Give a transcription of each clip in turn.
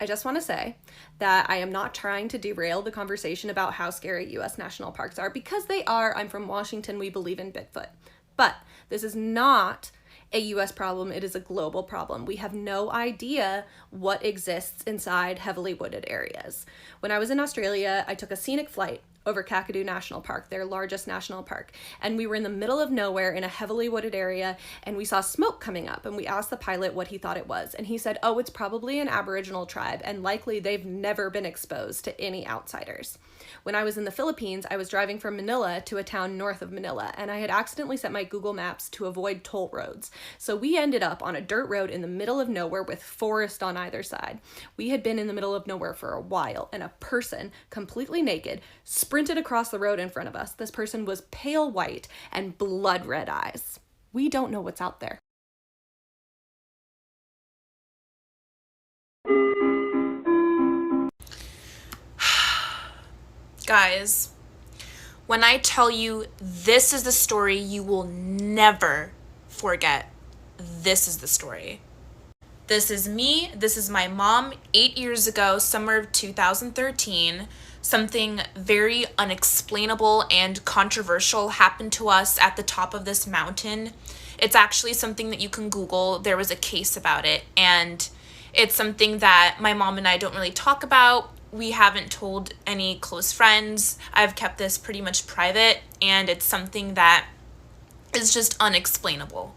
I just want to say that I am not trying to derail the conversation about how scary U.S. national parks are, because they are. I'm from Washington. We believe in Bigfoot. But this is not a U.S. problem. It is a global problem. We have no idea what exists inside heavily wooded areas. When I was in Australia, I took a scenic flight over Kakadu National Park, their largest national park. And we were in the middle of nowhere in a heavily wooded area, and we saw smoke coming up, and we asked the pilot what he thought it was. And he said, oh, it's probably an Aboriginal tribe, and likely they've never been exposed to any outsiders. When I was in the Philippines, I was driving from Manila to a town north of Manila, and I had accidentally set my Google Maps to avoid toll roads. So we ended up on a dirt road in the middle of nowhere with forest on either side. We had been in the middle of nowhere for a while, and a person, completely naked, sprinted across the road in front of us. This person was pale white and blood red eyes. We don't know what's out there. Guys, when I tell you this is the story you will never forget, this is the story. This is me, this is my mom, 8 years ago, summer of 2013. Something very unexplainable and controversial happened to us at the top of this mountain. It's actually something that you can Google. There was a case about it, and it's something that my mom and I don't really talk about. We haven't told any close friends. I've kept this pretty much private, and it's something that is just unexplainable.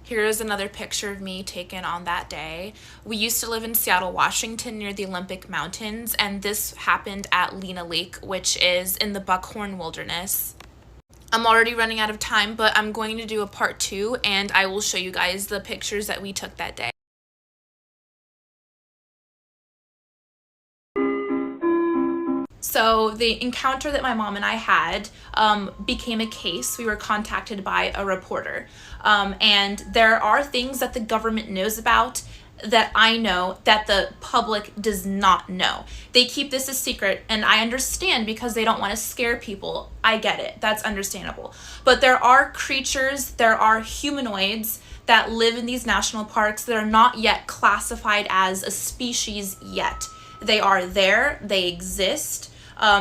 Here is another picture of me taken on that day. We used to live in Seattle, Washington, near the Olympic Mountains, and this happened at Lena Lake, which is in the Buckhorn Wilderness. I'm already running out of time, but I'm going to do a part 2, and I will show you guys the pictures that we took that day. So the encounter that my mom and I had became a case. We were contacted by a reporter. And there are things that the government knows about that I know that the public does not know. They keep this a secret, and I understand because they don't want to scare people. I get it. That's understandable. But there are creatures, there are humanoids that live in these national parks that are not yet classified as a species yet. They are there. They exist.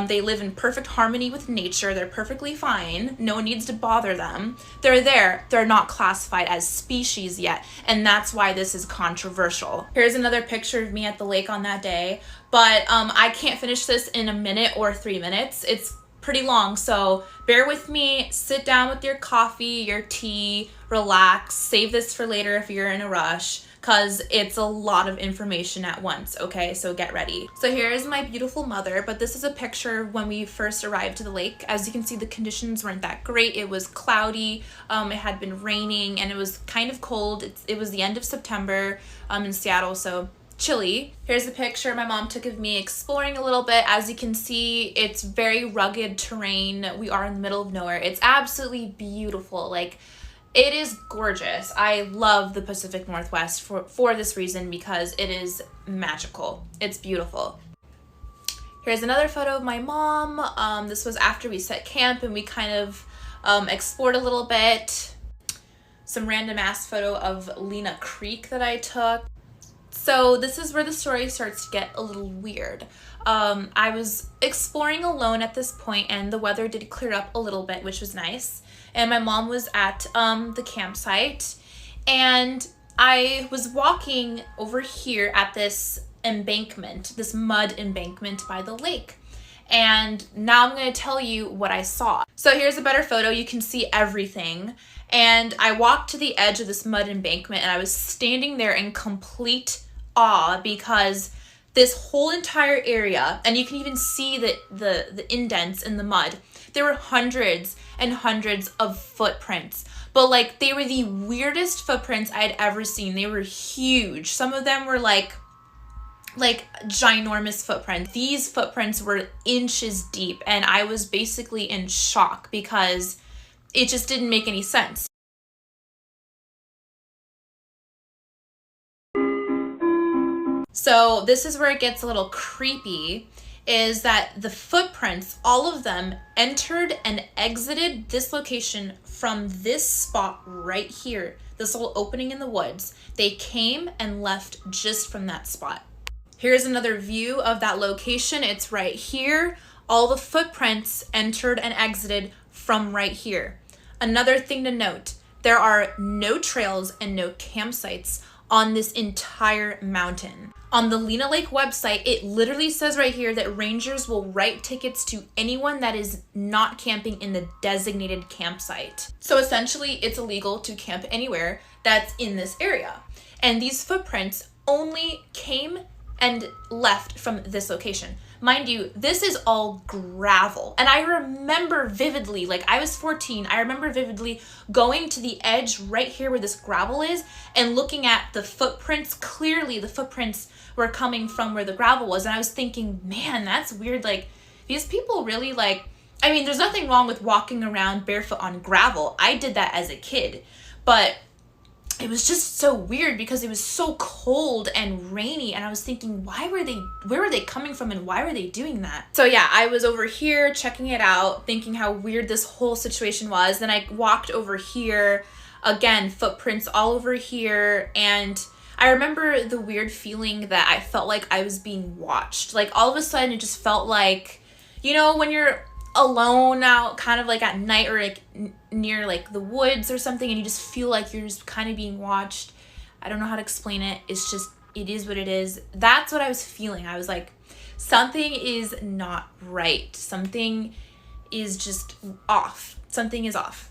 They live in perfect harmony with nature. They're perfectly fine. No one needs to bother them. They're there. They're not classified as species yet. And that's why this is controversial. Here's another picture of me at the lake on that day. But I can't finish this in a minute or 3 minutes. It's pretty long, so bear with me. Sit down with your coffee, your tea, relax. Save this for later if you're in a rush, because it's a lot of information at once, okay? So get ready. So here is my beautiful mother, but this is a picture when we first arrived to the lake. As you can see, the conditions weren't that great. It was cloudy, it had been raining, and it was kind of cold. It was the end of September in Seattle, so chilly. Here's a picture my mom took of me exploring a little bit. As you can see, it's very rugged terrain. We are in the middle of nowhere. It's absolutely beautiful. Like, it is gorgeous. I love the Pacific Northwest for this reason, because it is magical. It's beautiful. Here's another photo of my mom. This was after we set camp and we kind of explored a little bit. Some random ass photo of Lena Creek that I took. So this is where the story starts to get a little weird. I was exploring alone at this point, and the weather did clear up a little bit, which was nice. And my mom was at the campsite, and I was walking over here at this embankment, this mud embankment by the lake. And now I'm going to tell you what I saw. So here's a better photo. You can see everything. And I walked to the edge of this mud embankment, and I was standing there in complete awe, because this whole entire area, and you can even see the indents in the mud, there were hundreds and hundreds of footprints. But like, they were the weirdest footprints I'd ever seen. They were huge. Some of them were like ginormous footprints. These footprints were inches deep, and I was basically in shock because it just didn't make any sense. So this is where it gets a little creepy, is that the footprints, all of them, entered and exited this location from this spot right here, this little opening in the woods. They came and left just from that spot. Here's another view of that location. It's right here. All the footprints entered and exited from right here. Another thing to note, there are no trails and no campsites on this entire mountain. On the Lena Lake website, it literally says right here that rangers will write tickets to anyone that is not camping in the designated campsite. So essentially, it's illegal to camp anywhere that's in this area. And these footprints only came and left from this location. Mind you, this is all gravel. And I remember vividly, like I was 14, I remember vividly going to the edge right here where this gravel is and looking at the footprints. Clearly the footprints were coming from where the gravel was. And I was thinking, man, that's weird. Like, these people really like, I mean, there's nothing wrong with walking around barefoot on gravel. I did that as a kid, but it was just so weird because it was so cold and rainy, and I was thinking, where were they coming from and why were they doing that? So yeah, I was over here checking it out, thinking how weird this whole situation was. Then I walked over here, again, footprints all over here, and I remember the weird feeling that I felt like I was being watched. Like all of a sudden it just felt like, you know, when you're alone out kind of like at night or like near like the woods or something and you just feel like you're just kind of being watched. I don't know how to explain it. It's just, it is what it is. That's what I was feeling. I was like, something is not right. Something is just off. Something is off.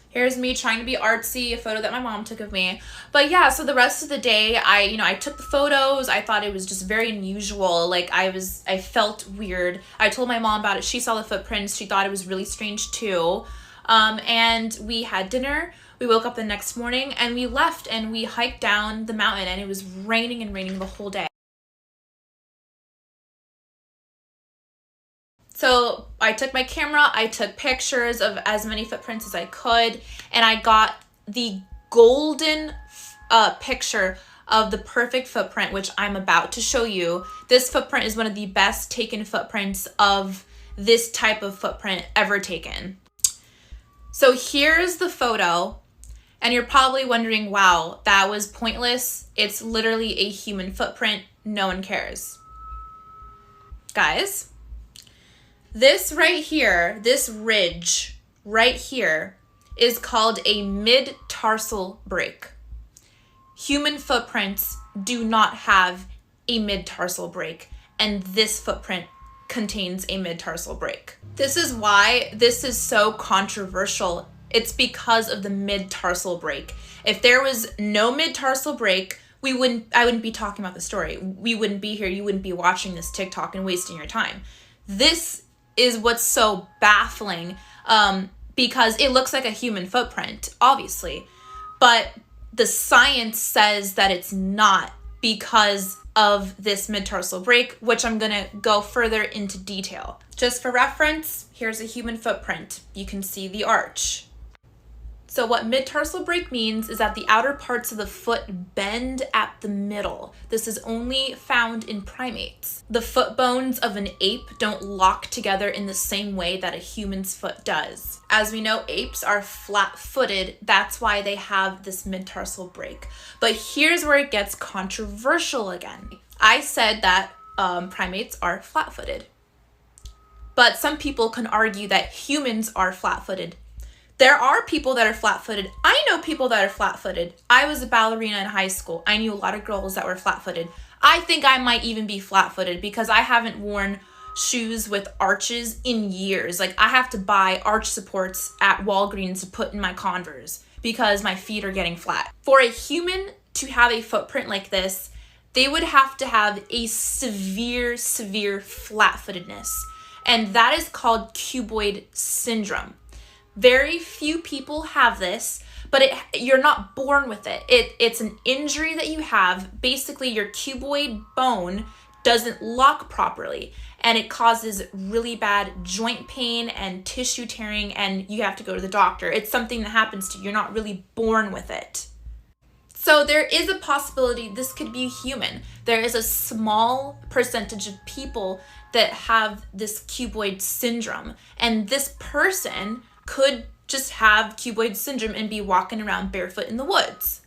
Here's me trying to be artsy, a photo that my mom took of me. But yeah, so the rest of the day, I took the photos. I thought it was just very unusual. Like I felt weird. I told my mom about it. She saw the footprints. She thought it was really strange too. And we had dinner. We woke up the next morning and we left and we hiked down the mountain, and it was raining and raining the whole day. So I took my camera, I took pictures of as many footprints as I could, and I got the golden picture of the perfect footprint, which I'm about to show you. This footprint is one of the best taken footprints of this type of footprint ever taken. So here's the photo, and you're probably wondering, wow, that was pointless. It's literally a human footprint. No one cares. Guys, this right here, this ridge right here is called a mid-tarsal break. Human footprints do not have a mid-tarsal break, and this footprint contains a mid-tarsal break. This is why this is so controversial. It's because of the mid-tarsal break. If there was no mid-tarsal break, I wouldn't be talking about the story. We wouldn't be here. You wouldn't be watching this TikTok and wasting your time. This is what's so baffling, because it looks like a human footprint, obviously, but the science says that it's not because of this mid-tarsal break, which I'm gonna go further into detail. Just for reference, here's a human footprint. You can see the arch. So what mid-tarsal break means is that the outer parts of the foot bend at the middle. This is only found in primates. The foot bones of an ape don't lock together in the same way that a human's foot does. As we know, apes are flat-footed. That's why they have this mid-tarsal break. But here's where it gets controversial again. I said that primates are flat-footed. But some people can argue that humans are flat-footed. There are people that are flat-footed. I know people that are flat-footed. I was a ballerina in high school. I knew a lot of girls that were flat-footed. I think I might even be flat-footed because I haven't worn shoes with arches in years. Like, I have to buy arch supports at Walgreens to put in my Converse because my feet are getting flat. For a human to have a footprint like this, they would have to have a severe, severe flat-footedness. And that is called cuboid syndrome. Very few people have this, but you're not born with it. It's an injury that you have. Basically, your cuboid bone doesn't lock properly, and it causes really bad joint pain and tissue tearing, and you have to go to the doctor. It's something that happens to you. You're not really born with it. So there is a possibility this could be human. There is a small percentage of people that have this cuboid syndrome, and this person could just have cuboid syndrome and be walking around barefoot in the woods.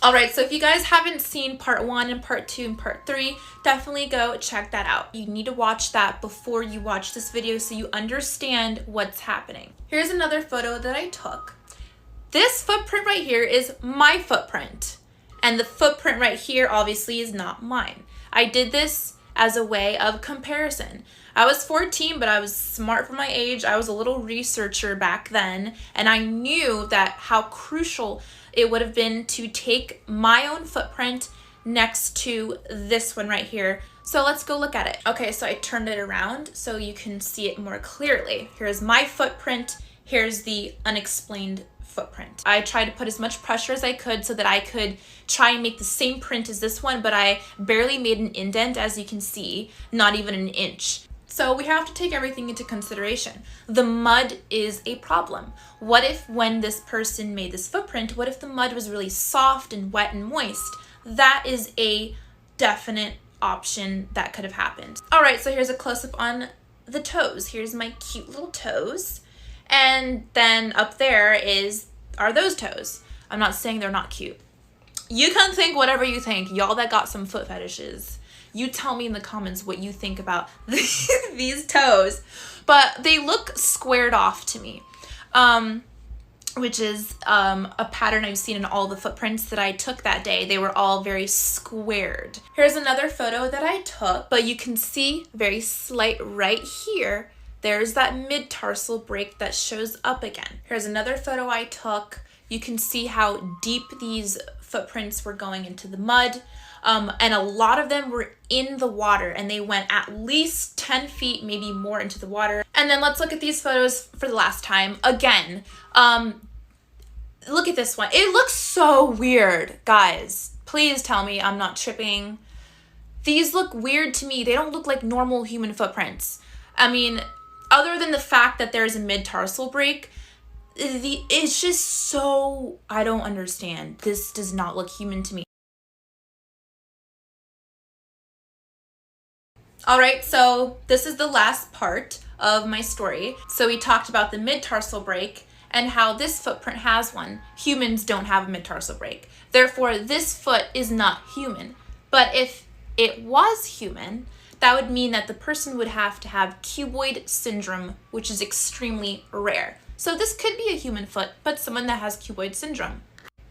All right, so if you guys haven't seen part 1 and part 2 and part 3, definitely go check that out. You need to watch that before you watch this video so you understand what's happening. Here's another photo that I took. This footprint right here is my footprint, and the footprint right here obviously is not mine. I did this as a way of comparison. I was 14, but I was smart for my age. I was a little researcher back then, and I knew that how crucial it would have been to take my own footprint next to this one right here. So let's go look at it. Okay, so I turned it around so you can see it more clearly. Here's my footprint. Here's the unexplained footprint. I tried to put as much pressure as I could so that I could try and make the same print as this one, but I barely made an indent, as you can see, not even an inch. So we have to take everything into consideration. The mud is a problem. What if when this person made this footprint, what if the mud was really soft and wet and moist? That is a definite option that could have happened. All right, so here's a close-up on the toes. Here's my cute little toes. And then up there are those toes. I'm not saying they're not cute. You can think whatever you think. Y'all that got some foot fetishes, you tell me in the comments what you think about these toes. But they look squared off to me, which is a pattern I've seen in all the footprints that I took that day. They were all very squared. Here's another photo that I took, but you can see very slight right here. There's that mid-tarsal break that shows up again. Here's another photo I took. You can see how deep these footprints were going into the mud. And a lot of them were in the water, and they went at least 10 feet, maybe more, into the water. And then let's look at these photos for the last time. Again, look at this one. It looks so weird, guys. Please tell me I'm not tripping. These look weird to me. They don't look like normal human footprints. I mean, other than the fact that there's a mid-tarsal break, it's just so, I don't understand. This does not look human to me. All right, so this is the last part of my story. So we talked about the mid-tarsal break and how this footprint has one. Humans don't have a mid-tarsal break. Therefore, this foot is not human. But if it was human, that would mean that the person would have to have cuboid syndrome, which is extremely rare. So this could be a human foot, but someone that has cuboid syndrome.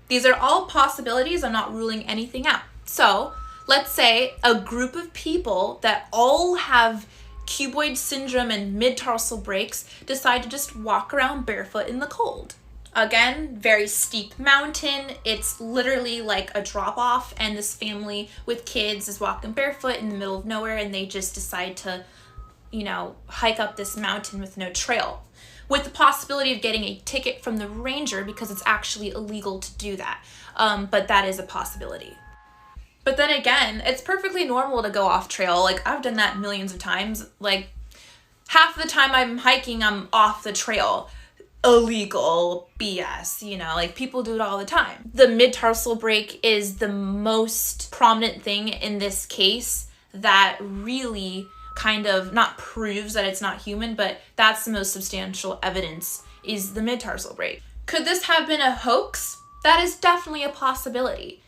These are all possibilities. I'm not ruling anything out. So let's say a group of people that all have cuboid syndrome and mid-tarsal breaks decide to just walk around barefoot in the cold. Again, very steep mountain. It's literally like a drop off, and this family with kids is walking barefoot in the middle of nowhere, and they just decide to, hike up this mountain with no trail, with the possibility of getting a ticket from the ranger because it's actually illegal to do that. But that is a possibility. But then again, it's perfectly normal to go off trail. Like, I've done that millions of times. Like, half the time I'm hiking, I'm off the trail. Illegal BS, like people do it all the time. The mid-tarsal break is the most prominent thing in this case that really kind of not proves that it's not human, but that's the most substantial evidence, is the mid-tarsal break. Could this have been a hoax? That is definitely a possibility.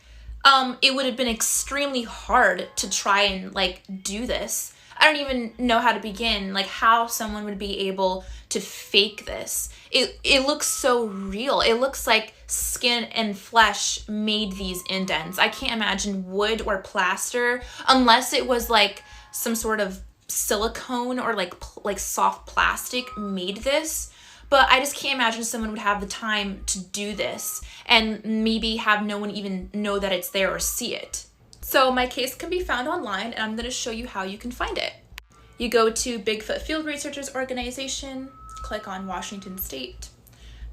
It would have been extremely hard to try and do this. I don't even know how to begin, how someone would be able to fake this. It looks so real. It looks like skin and flesh made these indents. I can't imagine wood or plaster, unless it was some sort of silicone or soft plastic made this. But I just can't imagine someone would have the time to do this and maybe have no one even know that it's there or see it. So my case can be found online, and I'm going to show you how you can find it. You go to Bigfoot Field Researchers Organization, click on Washington State,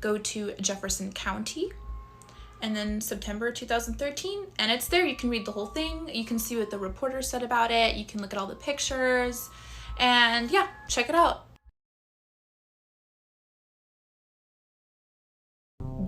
go to Jefferson County, and then September 2013, and it's there. You can read the whole thing. You can see what the reporter said about it. You can look at all the pictures, and yeah, check it out.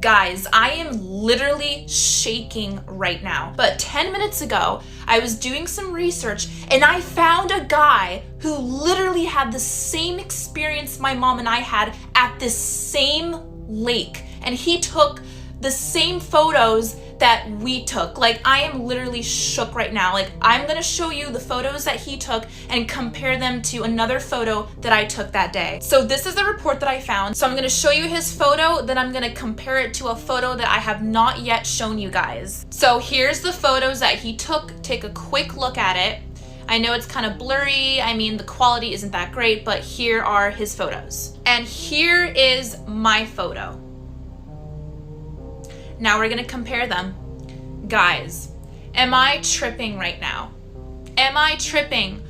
Guys, I am literally shaking right now. But 10 minutes ago, I was doing some research and I found a guy who literally had the same experience my mom and I had at this same lake. And he took the same photos that we took. Like, I am literally shook right now. Like, I'm gonna show you the photos that he took and compare them to another photo that I took that day. So this is the report that I found. So I'm gonna show you his photo, then I'm gonna compare it to a photo that I have not yet shown you guys. So here's the photos that he took. Take a quick look at it. I know it's kind of blurry. I mean, the quality isn't that great, but here are his photos. And here is my photo. Now we're gonna compare them. Guys, am I tripping right now? Am I tripping?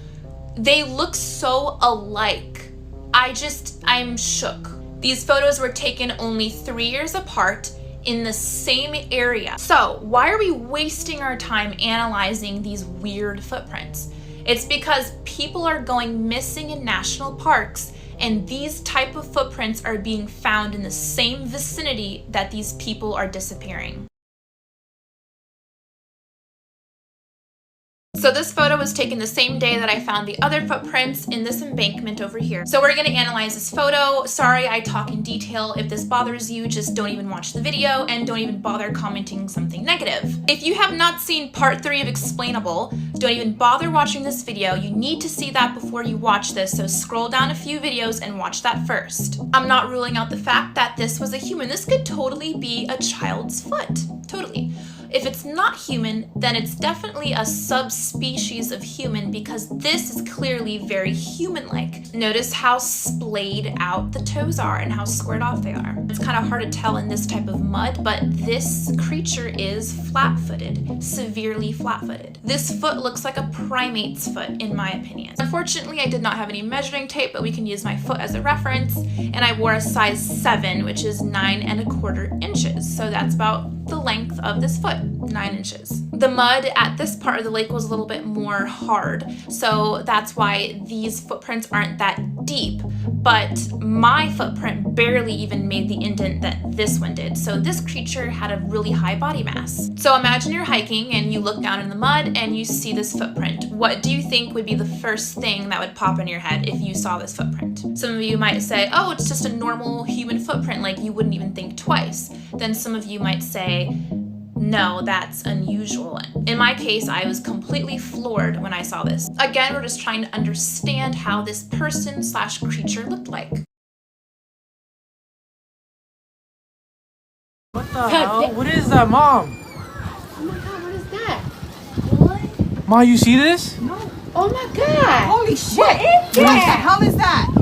They look so alike. I'm shook. These photos were taken only 3 years apart in the same area. So why are we wasting our time analyzing these weird footprints? It's because people are going missing in national parks, and these type of footprints are being found in the same vicinity that these people are disappearing. So this photo was taken the same day that I found the other footprints in this embankment over here. So we're gonna analyze this photo. Sorry, I talk in detail. If this bothers you, just don't even watch the video and don't even bother commenting something negative. If you have not seen part 3 of Explainable, don't even bother watching this video. You need to see that before you watch this, so scroll down a few videos and watch that first. I'm not ruling out the fact that this was a human. This could totally be a child's foot. Totally. If it's not human, then it's definitely a subspecies of human because this is clearly very human-like. Notice how splayed out the toes are and how squared off they are. It's kind of hard to tell in this type of mud, but this creature is flat-footed, severely flat-footed. This foot looks like a primate's foot, in my opinion. Unfortunately, I did not have any measuring tape, but we can use my foot as a reference, and I wore a size 7, which is 9¼ inches. So that's about the length of this foot, 9 inches. The mud at this part of the lake was a little bit more hard, so that's why these footprints aren't that deep, but my footprint barely even made the indent that this one did. So this creature had a really high body mass. So imagine you're hiking and you look down in the mud and you see this footprint. What do you think would be the first thing that would pop in your head if you saw this footprint? Some of you might say, oh, it's just a normal human footprint, like you wouldn't even think twice. Then some of you might say, no, that's unusual. In my case, I was completely floored when I saw this. Again, we're just trying to understand how this person/creature looked like. What the hell? What is that, Mom? Oh my God, what is that? What? Ma, you see this? No. Oh my God. Holy shit! What is What the that? hell is that?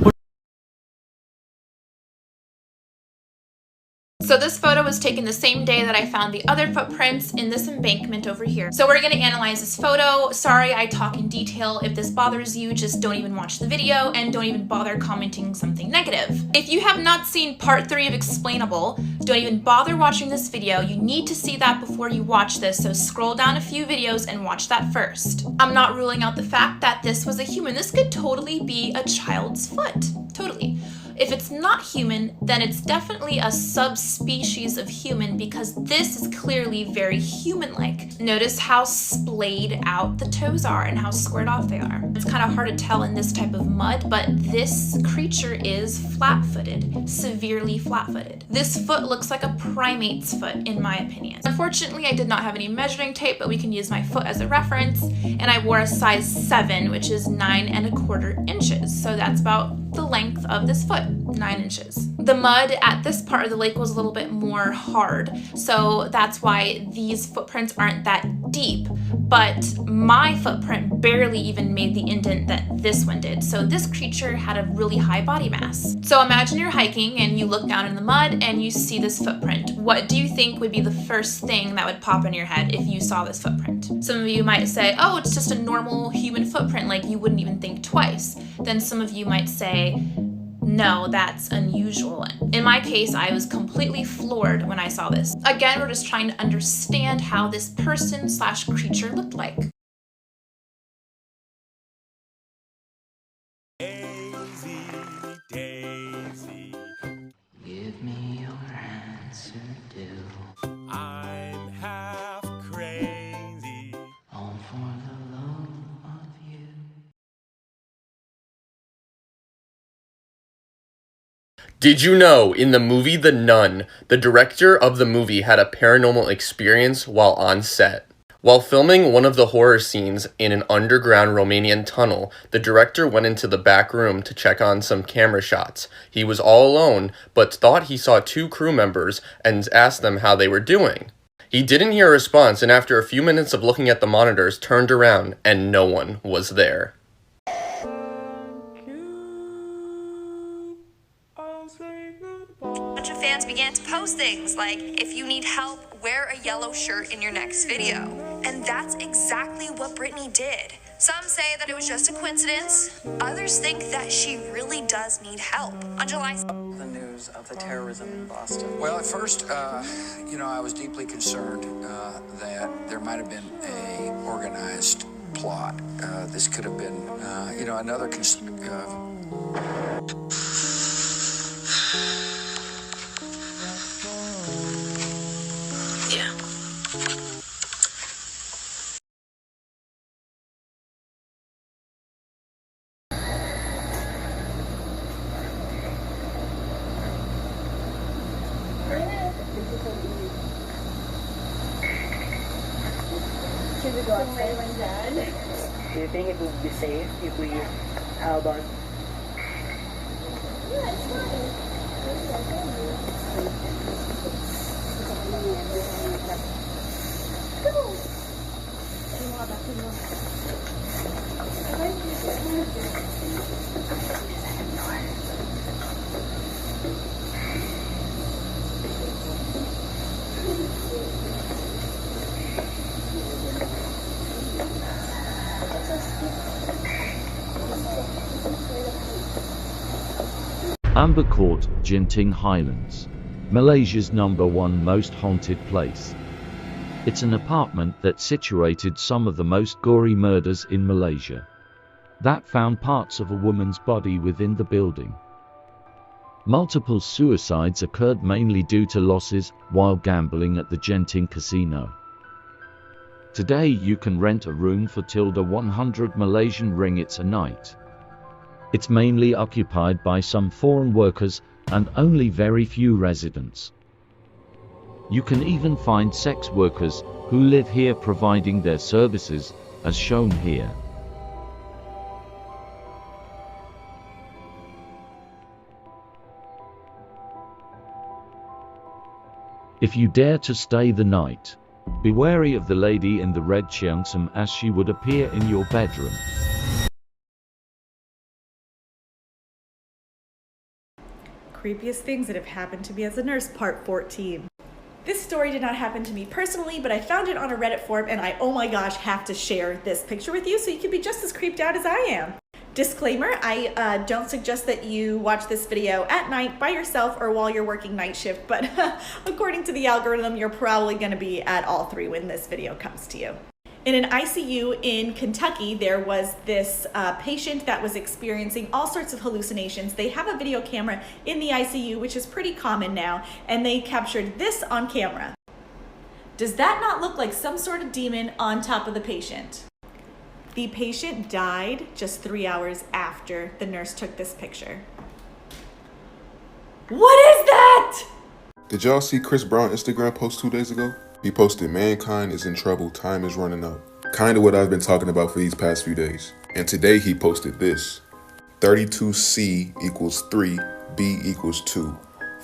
So this photo was taken the same day that I found the other footprints in this embankment over here. So we're gonna analyze this photo. Sorry, I talk in detail. If this bothers you, just don't even watch the video and don't even bother commenting something negative. If you have not seen part 3 of Explainable, don't even bother watching this video. You need to see that before you watch this, so scroll down a few videos and watch that first. I'm not ruling out the fact that this was a human. This could totally be a child's foot. Totally. If it's not human, then it's definitely a subspecies of human because this is clearly very human-like. Notice how splayed out the toes are and how squared off they are. It's kind of hard to tell in this type of mud, but this creature is flat-footed, severely flat-footed. This foot looks like a primate's foot, in my opinion. Unfortunately, I did not have any measuring tape, but we can use my foot as a reference, and I wore a size 7, which is 9¼ inches. So that's about the length of this foot, 9 inches. The mud at this part of the lake was a little bit more hard, so that's why these footprints aren't that deep, but my footprint barely even made the indent that this one did. So this creature had a really high body mass. So imagine you're hiking and you look down in the mud and you see this footprint. What do you think would be the first thing that would pop in your head if you saw this footprint? Some of you might say, oh, it's just a normal human footprint, like you wouldn't even think twice. Then some of you might say, no, that's unusual. In my case, I was completely floored when I saw this. Again, we're just trying to understand how this person/creature looked like. Daisy, Daisy, Give me your answer, do. I'm half crazy. All for the love of you. Did you know, in the movie The Nun, the director of the movie had a paranormal experience while on set? While filming one of the horror scenes in an underground Romanian tunnel, the director went into the back room to check on some camera shots. He was all alone, but thought he saw 2 crew members and asked them how they were doing. He didn't hear a response, and after a few minutes of looking at the monitors, turned around and no one was there. A bunch of fans began to post things like, if you need help, wear a yellow shirt in your next video. And that's exactly what Britney did. Some say that it was just a coincidence. Others think that she really does need help. On July... The news of the terrorism in Boston. Well, at first, I was deeply concerned that there might have been a organized plot. This could have been, another... Should we go outside when done? Do you think it would be safe if we held on? Yeah, it's fine. Amber Court, Genting Highlands, Malaysia's #1 most haunted place. It's an apartment that situated some of the most gory murders in Malaysia. That found parts of a woman's body within the building. Multiple suicides occurred mainly due to losses while gambling at the Genting casino. Today you can rent a room for tilde 100 Malaysian ringgits a night. It's mainly occupied by some foreign workers and only very few residents. You can even find sex workers who live here providing their services, as shown here. If you dare to stay the night, be wary of the lady in the red cheongsam, as she would appear in your bedroom. Creepiest things that have happened to me as a nurse, part 14. This story did not happen to me personally, but I found it on a Reddit forum and I, oh my gosh, have to share this picture with you so you can be just as creeped out as I am. Disclaimer, I don't suggest that you watch this video at night by yourself or while you're working night shift, but according to the algorithm, you're probably going to be at all 3 when this video comes to you. In an ICU in Kentucky, there was this patient that was experiencing all sorts of hallucinations. They have a video camera in the ICU, which is pretty common now, and they captured this on camera. Does that not look like some sort of demon on top of the patient? The patient died just 3 hours after the nurse took this picture. What is that? Did y'all see Chris Brown Instagram post 2 days ago? He posted, "Mankind is in trouble, time is running out." Kinda what I've been talking about for these past few days. And today he posted this. 32C equals 3, B equals 2,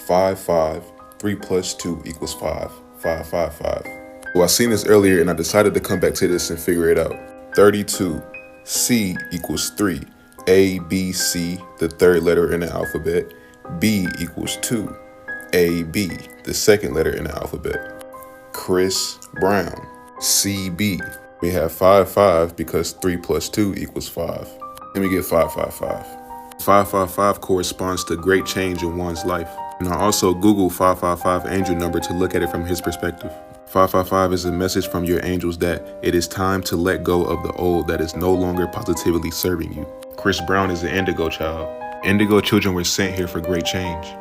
5, 5, 3 plus 2 equals 5, 5, 5, 5. Well, I seen this earlier and I decided to come back to this and figure it out. 32, C equals 3, A, B, C, the 3rd letter in the alphabet, B equals 2, A, B, the 2nd letter in the alphabet. Chris Brown, CB. We have 5, 5 because 3 plus 2 equals 5. Let me get 5, 5, 5. 555 corresponds to great change in one's life. And I also Googled 555 angel number to look at it from his perspective. 555 is a message from your angels that it is time to let go of the old that is no longer positively serving you. Chris Brown is an indigo child. Indigo children were sent here for great change.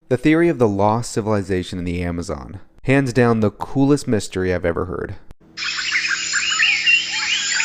The theory of the lost civilization in the Amazon. Hands down the coolest mystery I've ever heard.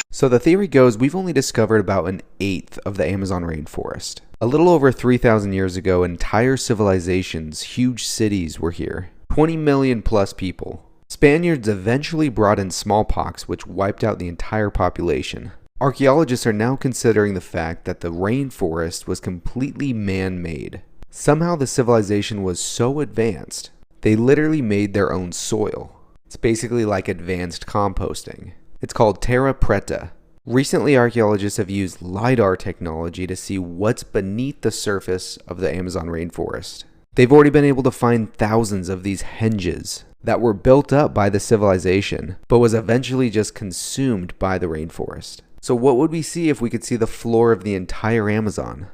So the theory goes we've only discovered about an eighth of the Amazon rainforest. A little over 3,000 years ago, entire civilizations, huge cities were here. 20 million plus people. Spaniards eventually brought in smallpox, which wiped out the entire population. Archaeologists are now considering the fact that the rainforest was completely man-made. Somehow the civilization was so advanced, they literally made their own soil. It's basically like advanced composting. It's called terra preta. Recently, archaeologists have used LiDAR technology to see what's beneath the surface of the Amazon rainforest. They've already been able to find thousands of these henges that were built up by the civilization, but was eventually just consumed by the rainforest. So what would we see if we could see the floor of the entire Amazon?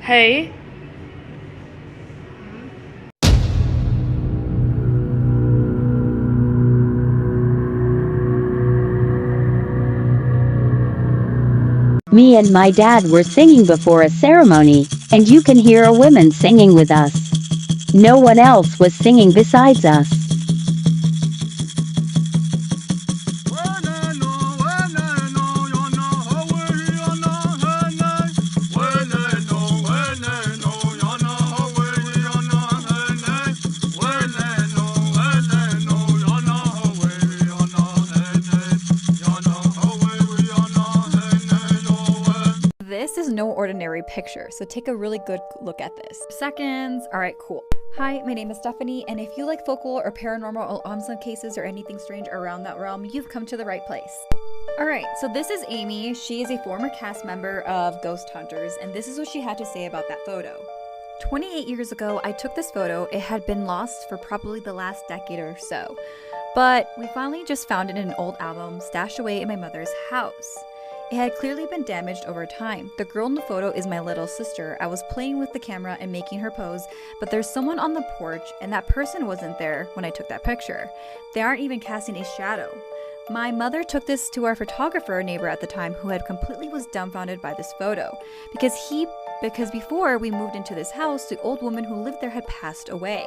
Hey. Me and my dad were singing before a ceremony, and you can hear a woman singing with us. No one else was singing besides us. This is no ordinary picture, so take a really good look at this. Seconds. All right, cool. Hi, my name is Stephanie, and if you like folklore or paranormal or on-some cases or anything strange around that realm, you've come to the right place. Alright, so this is Amy. She is a former cast member of Ghost Hunters, and this is what she had to say about that photo. 28 years ago, I took this photo. It had been lost for probably the last decade or so, but we finally just found it in an old album stashed away in my mother's house. It had clearly been damaged over time. The girl in the photo is my little sister. I was playing with the camera and making her pose, but there's someone on the porch, and that person wasn't there when I took that picture. They aren't even casting a shadow. My mother took this to our photographer neighbor at the time, who had completely was dumbfounded by this photo because before we moved into this house, the old woman who lived there had passed away.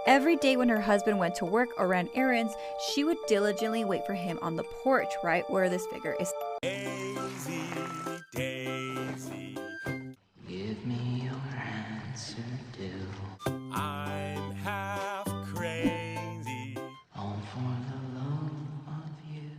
Every day when her husband went to work or ran errands, she would diligently wait for him on the porch, right where this figure is. Daisy, Daisy, Give me your answer, do. I'm half crazy. All for the love of you.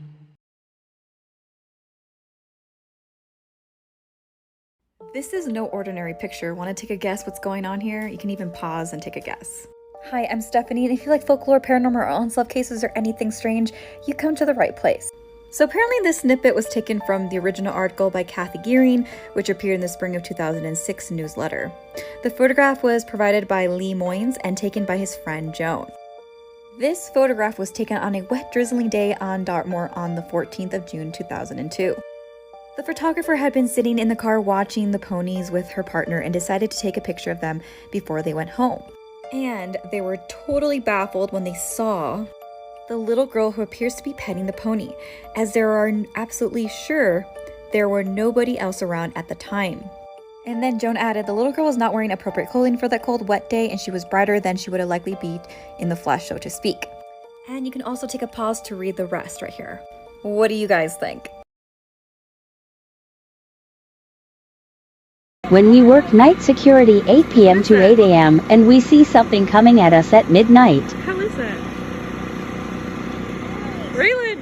This is no ordinary picture. Want to take a guess what's going on here? You can even pause and take a guess. Hi, I'm Stephanie, and if you like folklore, paranormal, or unsolved cases, or anything strange, you come to the right place. So apparently this snippet was taken from the original article by Kathy Gearing, which appeared in the spring of 2006 newsletter. The photograph was provided by Lee Moynes and taken by his friend Joan. This photograph was taken on a wet, drizzling day on Dartmoor on the 14th of June 2002. The photographer had been sitting in the car watching the ponies with her partner and decided to take a picture of them before they went home. And they were totally baffled when they saw the little girl who appears to be petting the pony, as they are absolutely sure there were nobody else around at the time. And then Joan added, the little girl was not wearing appropriate clothing for that cold, wet day, and she was brighter than she would have likely been in the flesh, so to speak. And you can also take a pause to read the rest right here. What do you guys think? When we work night security 8 p.m. to 8 a.m. and we see something coming at us at midnight. How is that? Raylan!